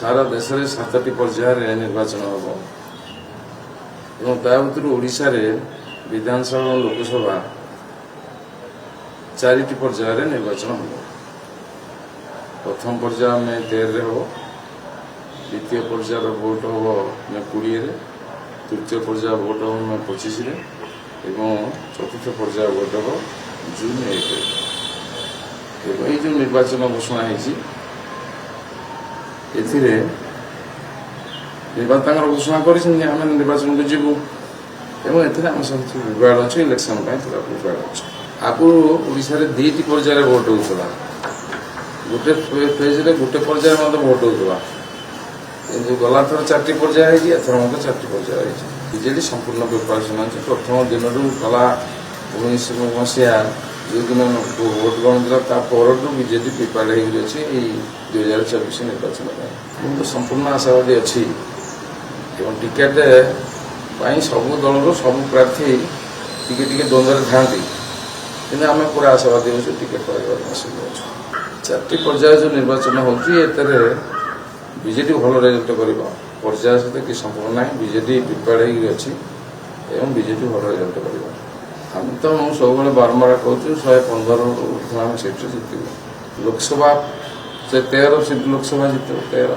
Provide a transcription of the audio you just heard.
सारा देश में 7टी पर्यायर निर्वाचन हम और ता भर ओडिशा रे विधानसभा और लोकसभा 4टी पर्यायर निर्वाचन हम। प्रथम पर्याय में 13 हम, द्वितीय पर्यायर भोट हम में 20, तृतीय पर्याय भोट हम में 25 एवं चतुर्थ पर्याय भोट हम जून 1। ये जो निर्वाचन घोषणा है घोषणा कर निर्वाचन को जीवु एवं सब विवाद अच्छे इलेक्शन विवाद अच्छे। आगु ओडिशा रे 2टी पर्यायर भोट होता, गोटे फेज रे गोटे पर्यायर मतलब भोट होता, गला थर 4टी पर्याय एथर मतलब 4टी पर्याय बीजेडी संपूर्ण प्रिपरेशन अच्छे। प्रथम दिन गला 19 मसीहा जो दिन भोट गणना बीजेडी प्रिपेयर अच्छे 2024 निर्वाचन तो संपूर्ण आशावादी अच्छी एवं टिकेट सबू दल सबू प्रार्थी टिके द्वंद्व था कि आम पूरा आशावादी अच्छे टिकेट पाइबार। 4टी पर्याय जो निर्वाचन होजेडी भल रेजल्ट कर पर्याय सहित कि संपूर्ण ना बीजेडी प्रिपेयर अच्छी एवं बीजेडी भल रेजल्ट कर। हम तो सब बारंबार कहूँ 115 सीट जीत लोकसभा से 13 सीट लोकसभा जीत 13